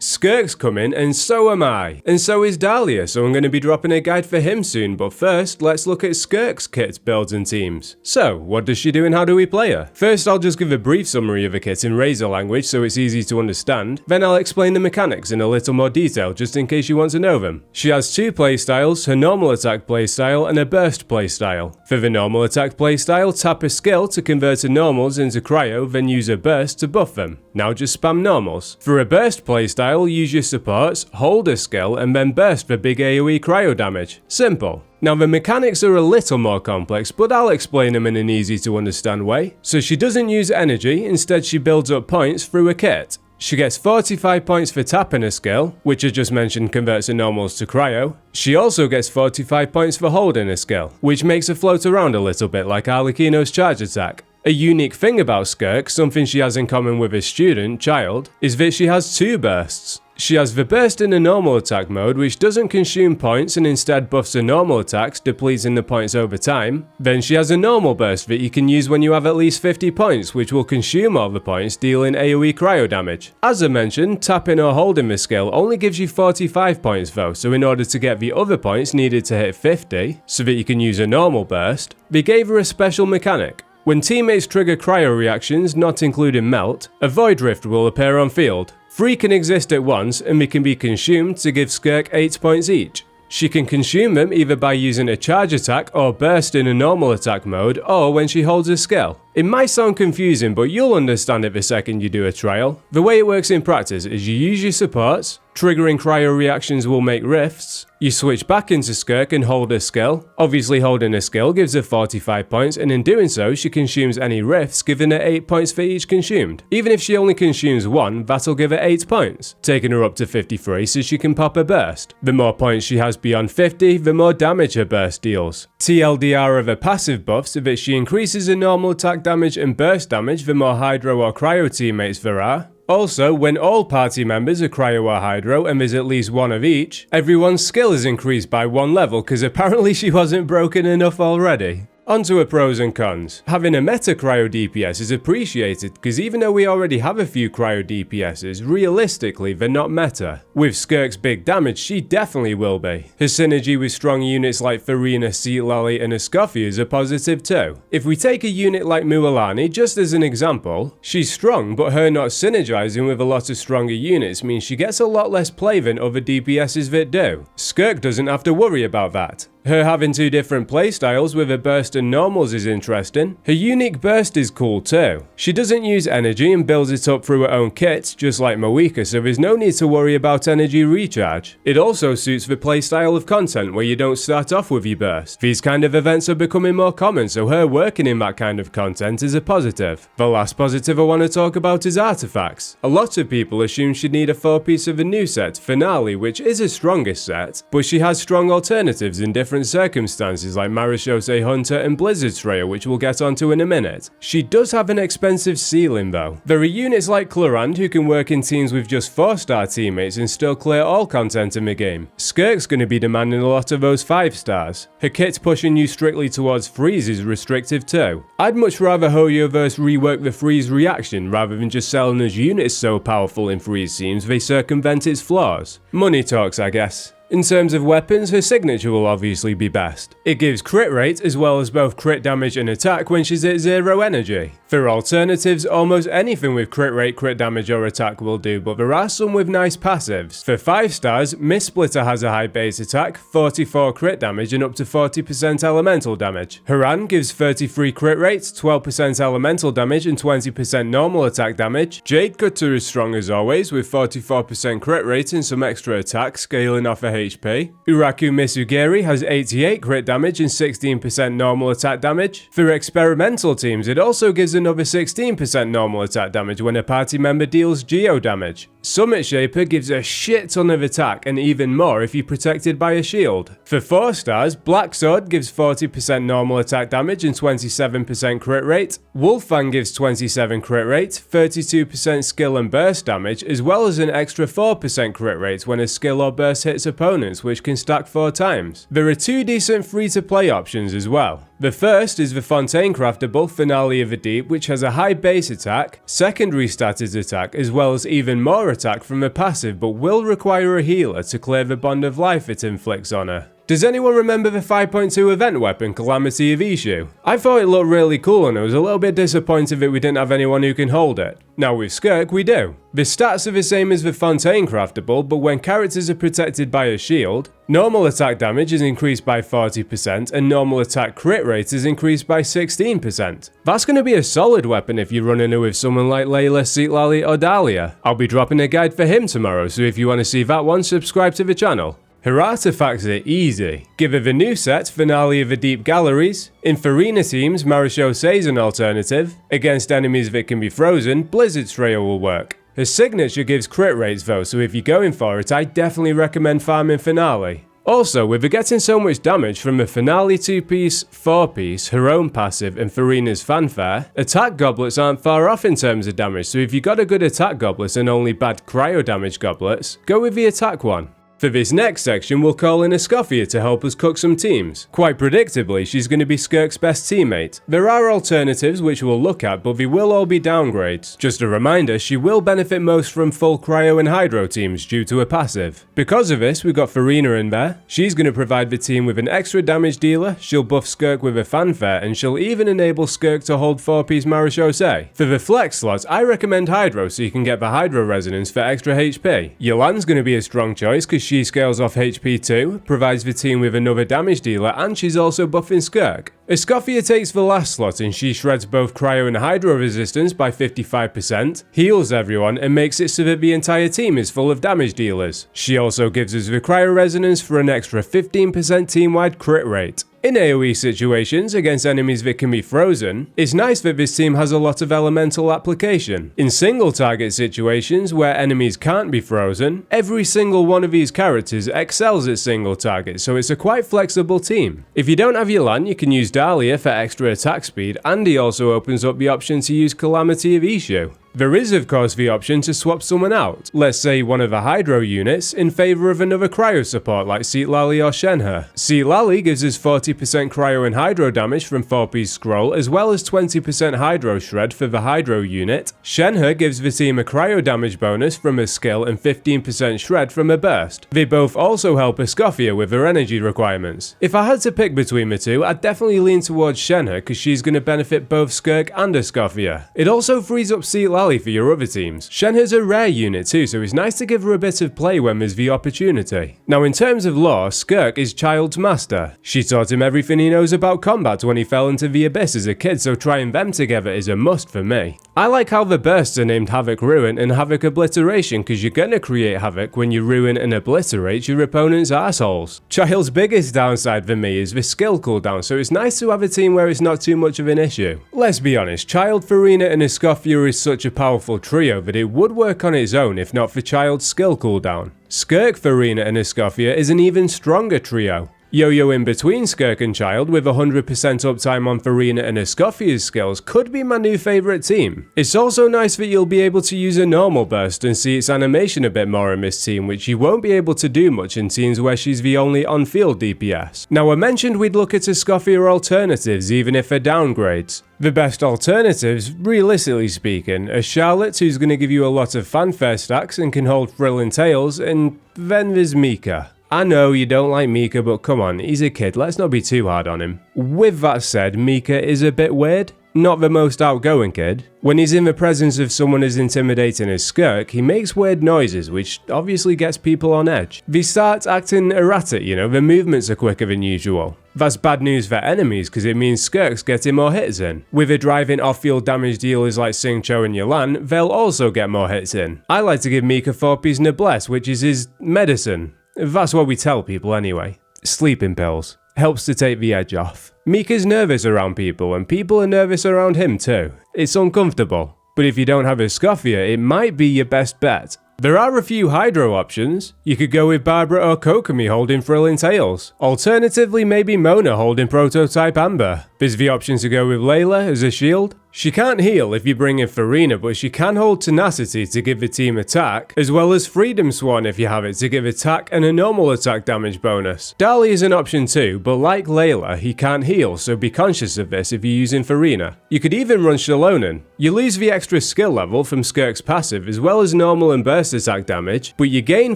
SKIRK'S coming, and so am I. And so is Dahlia, so I'm going to be dropping a guide for him soon, but first, let's look at SKIRK'S kits, builds and teams. So, what does she do and how do we play her? First, I'll just give a brief summary of a kit in Razor language so it's easy to understand, then I'll explain the mechanics in a little more detail just in case you want to know them. She has two playstyles, her normal attack playstyle and a burst playstyle. For the normal attack playstyle, tap a skill to convert her normals into cryo, then use a burst to buff them. Now just spam normals. For a burst playstyle, use your supports, hold a skill, and then burst for big AoE cryo damage. Simple. Now the mechanics are a little more complex, but I'll explain them in an easy to understand way. So she doesn't use energy, instead she builds up points through a kit. She gets 45 points for tapping a skill, which I just mentioned converts her normals to cryo. She also gets 45 points for holding a skill, which makes her float around a little bit like Arlecchino's charge attack. A unique thing about SKIRK'S, something she has in common with a student, Child, is that she has two bursts. She has the burst in a normal attack mode, which doesn't consume points and instead buffs her normal attacks, depleting the points over time. Then she has a normal burst that you can use when you have at least 50 points, which will consume all the points, dealing AoE cryo damage. As I mentioned, tapping or holding the skill only gives you 45 points though, so in order to get the other points needed to hit 50, so that you can use a normal burst, they gave her a special mechanic. When teammates trigger cryo reactions, not including melt, a void rift will appear on field. 3 can exist at once and they can be consumed to give SKIRK 8 points each. She can consume them either by using a charge attack or burst in a normal attack mode, or when she holds a skill. It might sound confusing, but you'll understand it the second you do a trial. The way it works in practice is you use your supports, triggering cryo reactions will make rifts, you switch back into SKIRK and hold a skill. Obviously holding a skill gives her 45 points, and in doing so she consumes any rifts, giving her 8 points for each consumed. Even if she only consumes one, that'll give her 8 points, taking her up to 53 so she can pop a burst. The more points she has beyond 50, the more damage her burst deals. TLDR of her passive buffs are that she increases her normal attack damage and burst damage the more hydro or cryo teammates there are. Also, when all party members are cryo or hydro and there's at least one of each, everyone's skill is increased by 1 level because apparently she wasn't broken enough already. Onto her pros and cons. Having a meta cryo DPS is appreciated because even though we already have a few cryo DPSs, realistically they're not meta. With SKIRK'S big damage, she definitely will be. Her synergy with strong units like Farina, Sea Lolly and Escoffia is a positive too. If we take a unit like Mualani just as an example, she's strong, but her not synergizing with a lot of stronger units means she gets a lot less play than other DPSs that do. SKIRK doesn't have to worry about that. Her having 2 different playstyles with a burst and normals is interesting. Her unique burst is cool too. She doesn't use energy and builds it up through her own kits, just like Moika, so there's no need to worry about energy recharge. It also suits the playstyle of content where you don't start off with your burst. These kind of events are becoming more common, so her working in that kind of content is a positive. The last positive I want to talk about is artifacts. A lot of people assume she'd need a 4-piece of a new set, Finale, which is her strongest set, but she has strong alternatives in different circumstances like Marechaussee Hunter and Blizzard Trail, which we'll get onto in a minute. She does have an expensive ceiling though. There are units like Clorand who can work in teams with just 4-star teammates and still clear all content in the game. SKIRK'S going to be demanding a lot of those 5 stars. Her kit pushing you strictly towards freeze is restrictive too. I'd much rather Hoyoverse rework the freeze reaction rather than just selling us units so powerful in freeze teams they circumvent its flaws. Money talks, I guess. In terms of weapons, her signature will obviously be best. It gives crit rate as well as both crit damage and attack when she's at 0 energy. For alternatives, almost anything with crit rate, crit damage or attack will do, but there are some with nice passives. For 5 stars, Mist Splitter has a high base attack, 44 crit damage and up to 40% elemental damage. Haran gives 33 crit rate, 12% elemental damage and 20% normal attack damage. Jade Cutter is strong as always with 44% crit rate and some extra attack, scaling off a HP. Uraku Misugeri has 88 crit damage and 16% normal attack damage. For experimental teams, it also gives another 16% normal attack damage when a party member deals geo damage. Summit Shaper gives a shit ton of attack and even more if you're protected by a shield. For 4 stars, Black Sword gives 40% normal attack damage and 27% crit rate. Wolffang gives 27 crit rate, 32% skill and burst damage, as well as an extra 4% crit rate when a skill or burst hits opponents. opponents which can stack 4 times. There are 2 decent free-to-play options as well. The first is the Fontaine Craftable Finale of the Deep, which has a high base attack, secondary status attack, as well as even more attack from a passive, but will require a healer to clear the bond of life it inflicts on her. Does anyone remember the 5.2 event weapon, Calamity of Ishu? I thought it looked really cool and I was a little bit disappointed that we didn't have anyone who can hold it. Now with Skirk we do. The stats are the same as the Fontaine Craftable, but when characters are protected by a shield, normal attack damage is increased by 40% and normal attack crit rate is increased by 16%. That's going to be a solid weapon if you're running her with someone like Layla, Citlali or Dahlia. I'll be dropping a guide for him tomorrow, so if you want to see that one, subscribe to the channel. Her artifacts are easy. Give her the new set, Finale of the Deep Galleries. In Farina teams, Marechaussee is an alternative. Against enemies that can be frozen, Blizzard's Trail will work. Her signature gives crit rates though, so if you're going for it, I definitely recommend farming Finale. Also, with her getting so much damage from the Finale 2-piece, 4-piece, her own passive and Farina's Fanfare, attack goblets aren't far off in terms of damage, so if you got a good attack goblet and only bad cryo damage goblets, go with the attack one. For this next section, we'll call in Escoffier to help us cook some teams. Quite predictably, she's going to be SKIRK'S best teammate. There are alternatives which we'll look at, but they will all be downgrades. Just a reminder, she will benefit most from full cryo and hydro teams due to a passive. Because of this, we've got Farina in there. She's going to provide the team with an extra damage dealer, she'll buff Skirk with a Fanfare, and she'll even enable Skirk to hold 4-piece Marechaussee. For the flex slots, I recommend Hydro so you can get the Hydro Resonance for extra HP. Yolan's going to be a strong choice because she scales off HP too, provides the team with another damage dealer, and she's also buffing Skirk. Escoffier takes the last slot and she shreds both cryo and hydro resistance by 55%, heals everyone and makes it so that the entire team is full of damage dealers. She also gives us the cryo resonance for an extra 15% team-wide crit rate. In AoE situations against enemies that can be frozen, it's nice that this team has a lot of elemental application. In single target situations where enemies can't be frozen, every single one of these characters excels at single target, so it's a quite flexible team. If you don't have Yolan, you can use Dahlia for extra attack speed, and he also opens up the option to use Calamity of Ishu. There is of course the option to swap someone out, let's say one of the Hydro units, in favour of another cryo support like Citlali or Shenhe. Citlali gives us 40% cryo and hydro damage from 4-piece scroll, as well as 20% hydro shred for the Hydro unit. Shenhe gives the team a cryo damage bonus from a skill and 15% shred from a burst. They both also help Escoffier with her energy requirements. If I had to pick between the two, I'd definitely lean towards Shenhe because she's going to benefit both Skirk and Escoffier. It also frees up Citlali for your other teams. Shenhe's a rare unit too, so it's nice to give her a bit of play when there's the opportunity. Now in terms of lore, Skirk is Child's master. She taught him everything he knows about combat when he fell into the abyss as a kid, so trying them together is a must for me. I like how the bursts are named Havoc Ruin and Havoc Obliteration because you're gonna create havoc when you ruin and obliterate your opponent's assholes. Child's biggest downside for me is the skill cooldown, so it's nice to have a team where it's not too much of an issue. Let's be honest, Child, Farina and Escoffier is such a powerful trio that it would work on its own if not for Child's skill cooldown. Skirk, Farina and Escoffier is an even stronger trio. Yo-Yo in between Skirk and Child with 100% uptime on Farina and Escoffier's skills could be my new favourite team. It's also nice that you'll be able to use a normal burst and see its animation a bit more in this team, which you won't be able to do much in teams where she's the only on-field DPS. Now I mentioned we'd look at Escoffier alternatives even if they're downgrades. The best alternatives, realistically speaking, are Charlotte, who's going to give you a lot of fanfare stacks and can hold thrilling tales, and then there's Mika. I know you don't like Mika, but come on, he's a kid, let's not be too hard on him. With that said, Mika is a bit weird. Not the most outgoing kid. When he's in the presence of someone as intimidating as Skirk, he makes weird noises, which obviously gets people on edge. They start acting erratic, you know, the movements are quicker than usual. That's bad news for enemies because it means Skirk's getting more hits in. With a driving off-field damage dealers like Xingqiu and Yolan, they'll also get more hits in. I like to give Mika 4-piece Noblesse, which is his medicine. That's what we tell people anyway. Sleeping pills. Helps to take the edge off. Mika's nervous around people and people are nervous around him too. It's uncomfortable. But if you don't have Escoffier, it might be your best bet. There are a few Hydro options. You could go with Barbara or Kokomi holding Thrilling Tales. Alternatively, maybe Mona holding Prototype Amber. There's the option to go with Layla as a shield. She can't heal if you bring in Farina, but she can hold Tenacity to give the team attack, as well as Freedom Swan if you have it to give attack and a normal attack damage bonus. Dali is an option too, but like Layla, he can't heal, so be conscious of this if you're using Farina. You could even run Shalonen. You lose the extra skill level from SKIRK'S passive as well as normal and burst attack damage, but you gain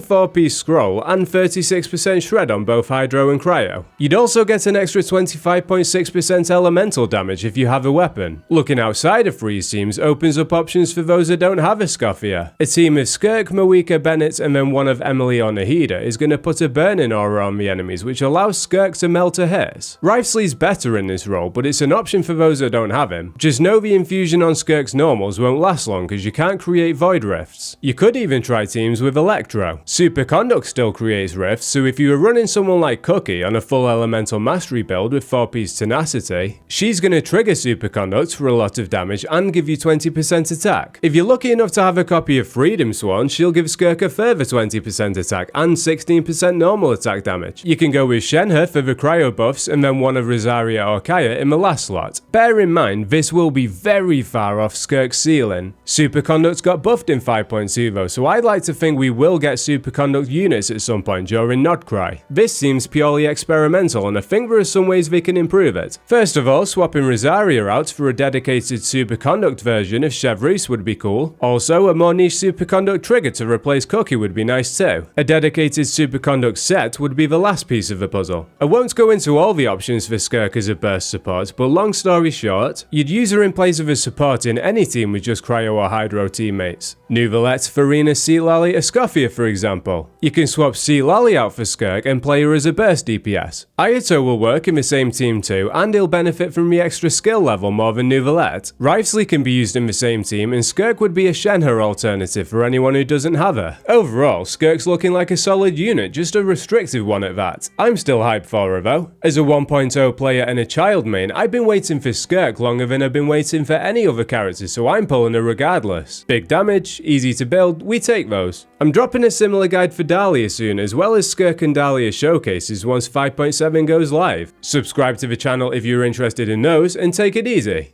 4-piece scroll and 36% shred on both Hydro and Cryo. You'd also get an extra 25.6% elemental damage if you have a weapon. Looking outside of Freeze teams opens up options for those that don't have a Scoffia. A team of SKIRK, Moika, Bennett and then one of Emily or Nahida is going to put a burning aura on the enemies, which allows SKIRK to melt a hit. Wriothesley's better in this role, but it's an option for those that don't have him. Just know the infusion on SKIRK's normals won't last long because you can't create void rifts. You could even try teams with Electro. Superconduct still creates rifts, so if you were running someone like Cookie on a full elemental mastery build with 4-piece tenacity, she's going to trigger Superconduct for a lot of damage and give you 20% attack. If you're lucky enough to have a copy of Freedom Swan, she'll give SKIRK a further 20% attack and 16% normal attack damage. You can go with Shenhe for the cryo buffs and then one of Rosaria or Kaya in the last slot. Bear in mind, this will be very far off SKIRK's ceiling. Superconduct got buffed in 5.2 though, so I'd like to think we will get Superconduct units at some point during Nodcry. This seems purely experimental and I think there are some ways they can improve it. First of all, swapping Rosaria out for a dedicated Superconduct version of Chevreuse would be cool. Also, a more niche Superconduct trigger to replace Cookie would be nice too. A dedicated Superconduct set would be the last piece of the puzzle. I won't go into all the options for SKIRK as a burst support, but long story short, you'd use her in place of a support in any team with just Cryo or Hydro teammates. Nuvolette, Farina, Sea Lally, Escoffia for example. You can swap Sea Lally out for SKIRK and play her as a burst DPS. Ayato will work in the same team too, and he'll benefit from the extra skill level more than Nuvolette. Wriothesley can be used in the same team, and SKIRK would be a Shenhe alternative for anyone who doesn't have her. Overall, SKIRK's looking like a solid unit, just a restrictive one at that. I'm still hyped for her though. As a 1.0 player and a child main, I've been waiting for SKIRK longer than I've been waiting for any other character, so I'm pulling her regardless. Big damage, easy to build, we take those. I'm dropping a similar guide for Dahlia soon, as well as SKIRK and Dahlia showcases once 5.7 goes live. Subscribe to the channel if you're interested in those, and take it easy.